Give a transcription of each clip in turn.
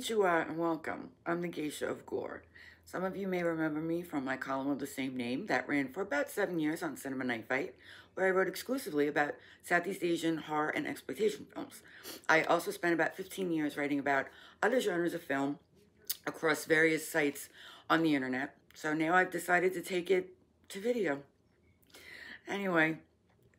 Konnichiwa and welcome. I'm the Geisha of Gore. Some of you may remember me from my column of the same name that ran for about 7 years on Cinema Night Fight, where I wrote exclusively about Southeast Asian horror and exploitation films. I also spent about 15 years writing about other genres of film across various sites on the internet, so now I've decided to take it to video. Anyway,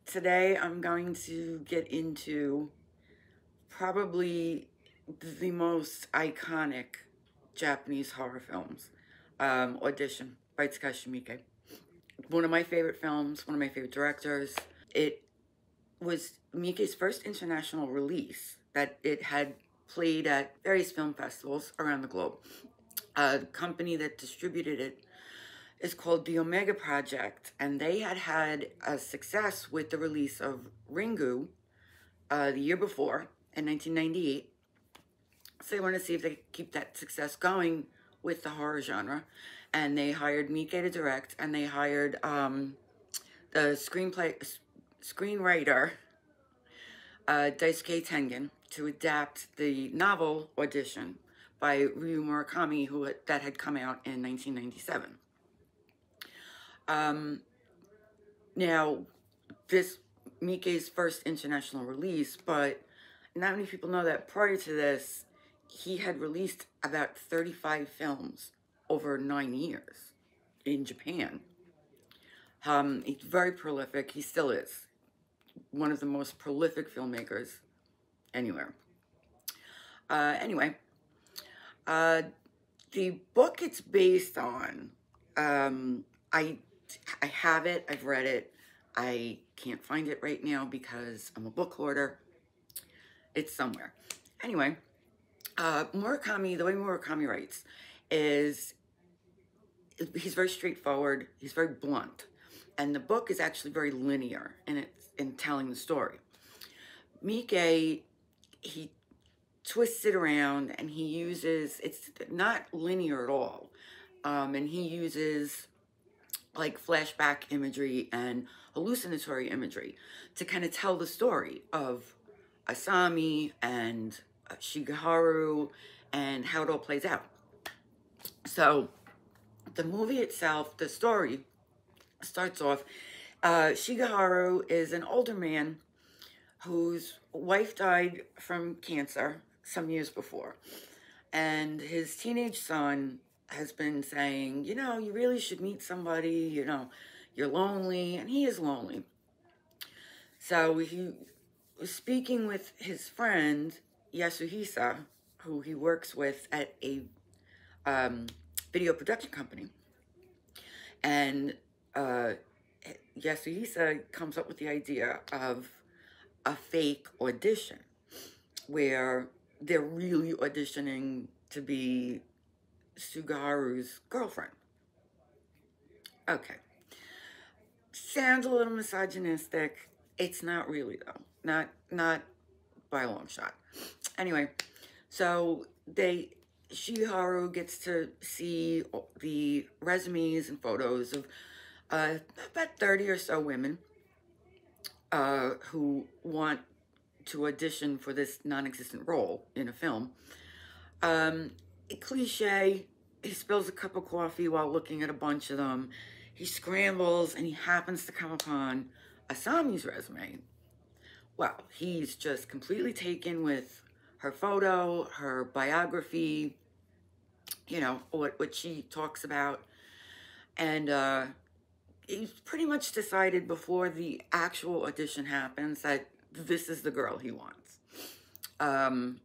today I'm going to get into probably the most iconic Japanese horror films, Audition by Takashi Miike. One of my favorite films, one of my favorite directors. It was Miike's first international release that it had played at various film festivals around the globe. The company that distributed it is called the Omega Project, and they had a success with the release of Ringu the year before, in 1998. So they wanted to see if they could keep that success going with the horror genre. And they hired Miike to direct, and they hired the screenwriter Daisuke Tengen to adapt the novel Audition by Ryu Murakami, that had come out in 1997. Now, this Miike's first international release, but not many people know that prior to this, he had released about 35 films over 9 years in Japan. He's very prolific. He still is one of the most prolific filmmakers anywhere. Anyway, the book it's based on, I have it, I've read it. I can't find it right now because I'm a book hoarder. It's somewhere. Anyway, Murakami, the way Murakami writes is, he's very straightforward, he's very blunt, and the book is actually very linear in telling the story. Miike, he twists it around and he uses, it's not linear at all, and he uses like flashback imagery and hallucinatory imagery to kind of tell the story of Asami and Shigeharu and how it all plays out. So the movie itself, the story starts off, Shigeharu is an older man whose wife died from cancer some years before, and his teenage son has been saying, you know, you really should meet somebody, you know, you're lonely, and he is lonely. So he was speaking with his friend Yasuhisa, who he works with at a video production company, and Yasuhisa comes up with the idea of a fake audition where they're really auditioning to be Sugaru's girlfriend. Okay. Sounds a little misogynistic. It's not really, though. Not by a long shot. Anyway, so Shigeharu gets to see the resumes and photos of about 30 or so women who want to audition for this non-existent role in a film. Cliche, he spills a cup of coffee while looking at a bunch of them. He scrambles and he happens to come upon Asami's resume. Well, he's just completely taken with her photo, her biography, you know, what she talks about. And he's pretty much decided before the actual audition happens that this is the girl he wants. So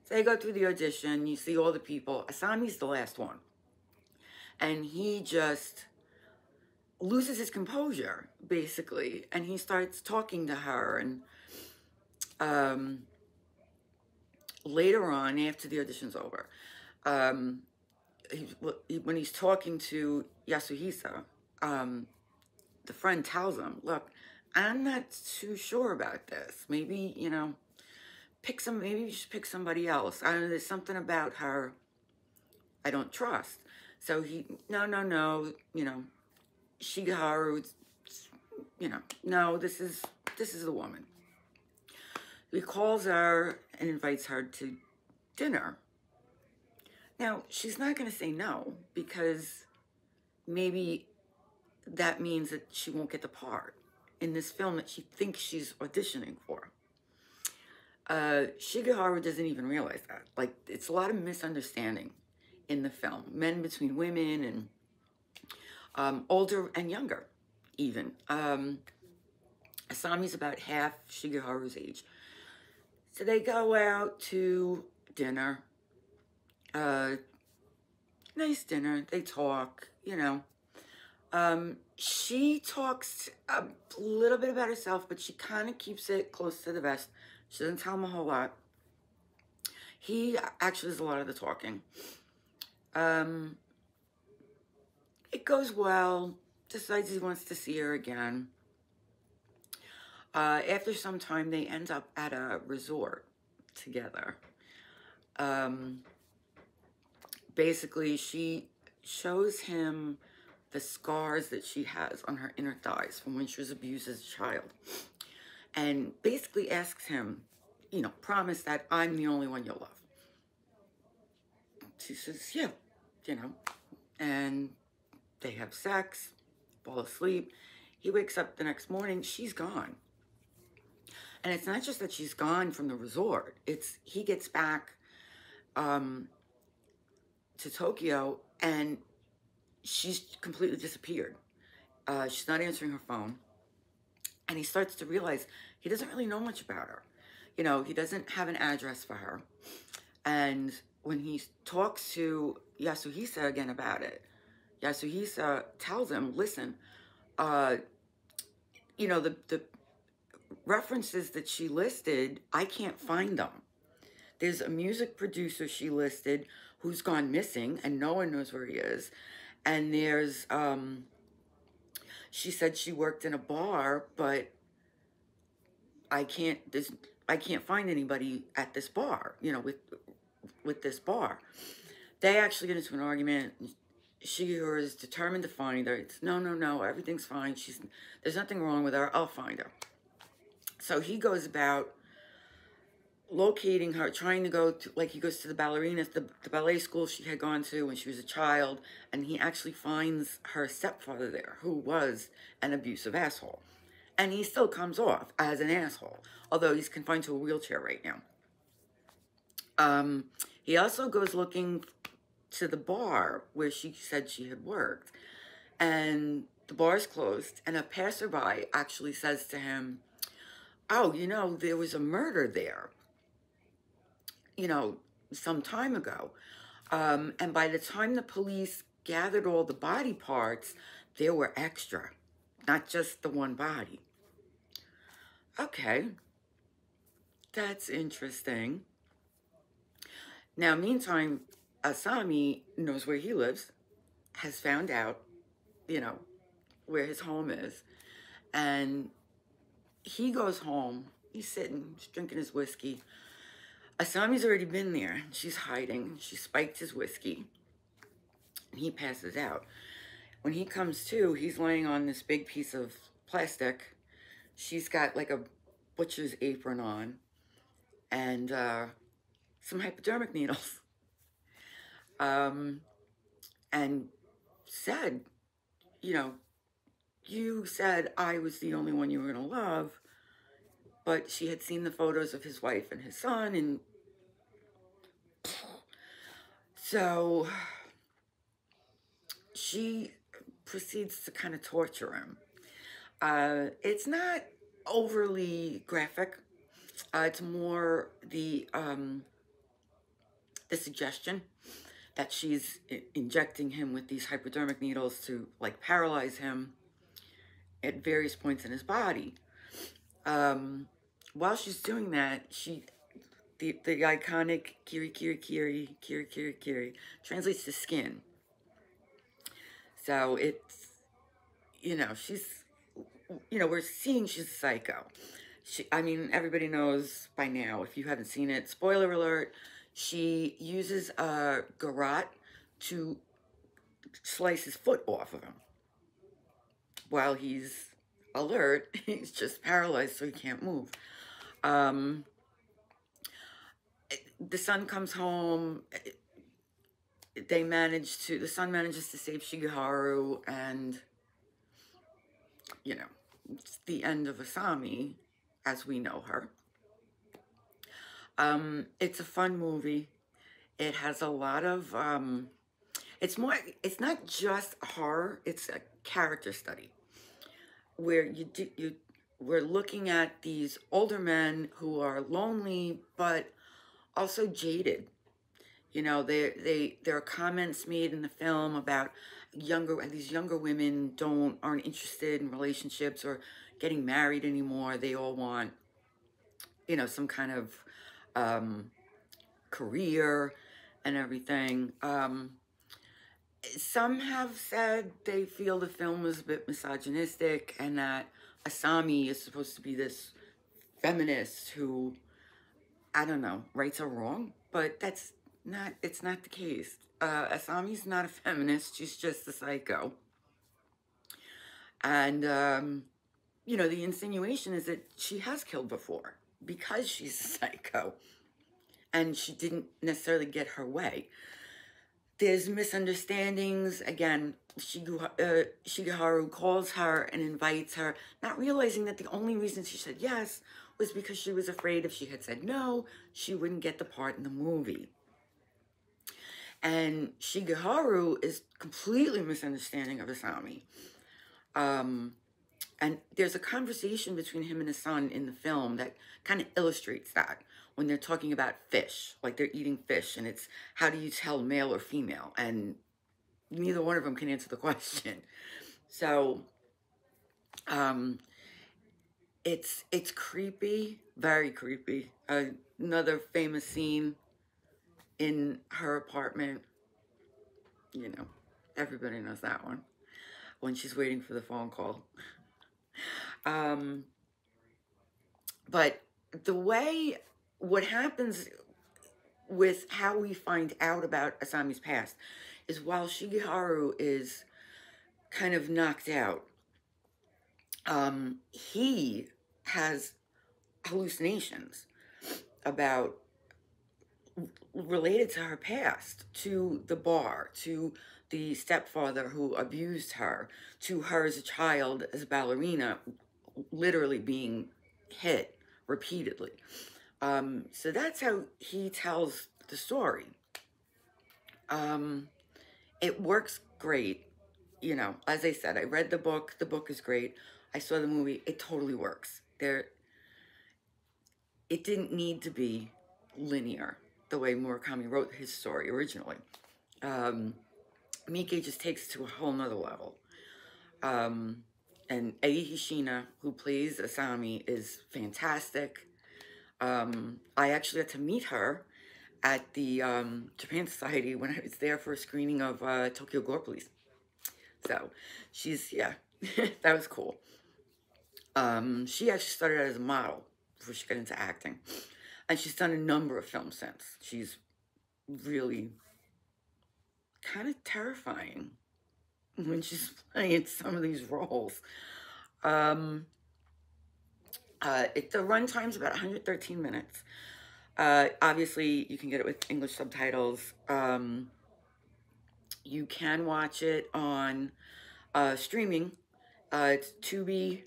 they go through the audition, you see all the people. Asami's the last one. And he just loses his composure, basically. And he starts talking to her. And later on, after the audition's over, when he's talking to Yasuhisa, the friend tells him, look, I'm not too sure about this. Maybe, you know, maybe you should pick somebody else. I don't know, there's something about her I don't trust. So no, you know, Shigeharu, you know, no, this is the woman. He calls her and invites her to dinner. Now, she's not going to say no, because maybe that means that she won't get the part in this film that she thinks she's auditioning for. Shigeharu doesn't even realize that. Like, it's a lot of misunderstanding in the film. Men between women, and older and younger, even. Asami's about half Shigeharu's age. So they go out to dinner. Nice dinner. They talk, you know. She talks a little bit about herself, but she kind of keeps it close to the vest. She doesn't tell him a whole lot. He actually does a lot of the talking. It goes well. Decides he wants to see her again. After some time, they end up at a resort together. Basically, she shows him the scars that she has on her inner thighs from when she was abused as a child. And basically asks him, you know, promise that I'm the only one you'll love. She says, yeah, you know. And they have sex, fall asleep. He wakes up the next morning, she's gone. And it's not just that she's gone from the resort. It's he gets back to Tokyo, and she's completely disappeared. She's not answering her phone. And he starts to realize he doesn't really know much about her. You know, he doesn't have an address for her. And when he talks to Yasuhisa again about it, Yasuhisa tells him, listen, you know, the references that she listed, I can't find them. There's a music producer she listed who's gone missing and no one knows where he is. And there's, she said she worked in a bar, but I can't find anybody at this bar, you know, with this bar. They actually get into an argument. Shigeharu is determined to find her. It's no, everything's fine. There's nothing wrong with her. I'll find her. So he goes about locating her, trying to go to, like, he goes to the ballerinas, the ballet school she had gone to when she was a child, and he actually finds her stepfather there, who was an abusive asshole. And he still comes off as an asshole, although he's confined to a wheelchair right now. He also goes looking to the bar where she said she had worked, and the bar's closed, and a passerby actually says to him, oh, you know, there was a murder there, you know, some time ago. And by the time the police gathered all the body parts, there were extra, not just the one body. Okay, that's interesting. Now, meantime, Asami knows where he lives, has found out, you know, where his home is, and he goes home. He's sitting, he's drinking his whiskey. Asami's already been there. She's hiding. She spiked his whiskey, and he passes out. When he comes to, he's laying on this big piece of plastic. She's got like a butcher's apron on, and some hypodermic needles. And said, you know, you said I was the only one you were going to love, but she had seen the photos of his wife and his son, and so she proceeds to kind of torture him. It's not overly graphic. It's more the suggestion that she's injecting him with these hypodermic needles to, like, paralyze him at various points in his body. While she's doing that, the iconic kiri kiri kiri kiri kiri kiri translates to skin. So it's, you know, she's, you know, we're seeing she's a psycho. I mean, everybody knows by now, if you haven't seen it, spoiler alert, she uses a garrote to slice his foot off of him. While he's alert, he's just paralyzed, so he can't move. The son comes home. the son manages to save Shigeharu, and, you know, it's the end of Asami as we know her. It's a fun movie. It has a lot of, it's not just horror, it's a character study where we're looking at these older men who are lonely, but also jaded. You know, there are comments made in the film about these younger women aren't interested in relationships or getting married anymore. They all want, you know, some kind of career and everything. Some have said they feel the film was a bit misogynistic and that Asami is supposed to be this feminist who, I don't know, rights are wrong, but it's not the case. Asami's not a feminist, she's just a psycho. And, you know, the insinuation is that she has killed before because she's a psycho and she didn't necessarily get her way. There's misunderstandings. Again, Shigeharu calls her and invites her, not realizing that the only reason she said yes was because she was afraid if she had said no, she wouldn't get the part in the movie. And Shigeharu is completely misunderstanding of Asami. And there's a conversation between him and his son in the film that kind of illustrates that when they're talking about fish, like they're eating fish, and it's how do you tell male or female? And neither one of them can answer the question. So, it's creepy, very creepy. Another famous scene in her apartment, you know, everybody knows that one, when she's waiting for the phone call. But what happens with how we find out about Asami's past is while Shigeharu is kind of knocked out, he has hallucinations related to her past, to the bar, to the stepfather who abused her, to her as a child, as a ballerina, literally being hit repeatedly. So that's how he tells the story. It works great. You know, as I said, I read the book. The book is great. I saw the movie. It totally works. It didn't need to be linear the way Murakami wrote his story originally. Miike just takes it to a whole nother level. And Ei Hishina, who plays Asami, is fantastic. I actually got to meet her at the Japan Society when I was there for a screening of Tokyo Gore Police. So yeah, that was cool. She actually started out as a model before she got into acting. And she's done a number of films since. She's really kind of terrifying when she's playing some of these roles. The runtime's about 113 minutes. Obviously, you can get it with English subtitles. You can watch it on streaming. It's Tubi.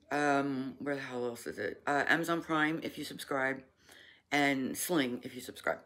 Where the hell else is it? Amazon Prime if you subscribe, and Sling if you subscribe.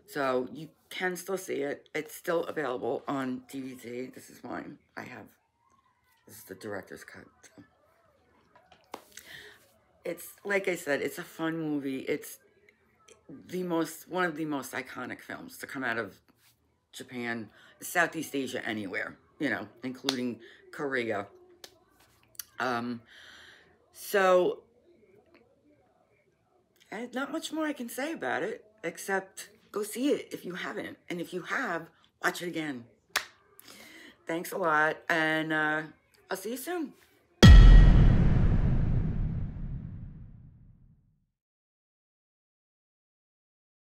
So you can still see it. It's still available on DVD. This is mine. This is the director's cut. So. It's, like I said, it's a fun movie. It's one of the most iconic films to come out of Japan, Southeast Asia, anywhere, you know, including Korea. So, not much more I can say about it, except go see it if you haven't. And if you have, watch it again. Thanks a lot, and I'll see you soon.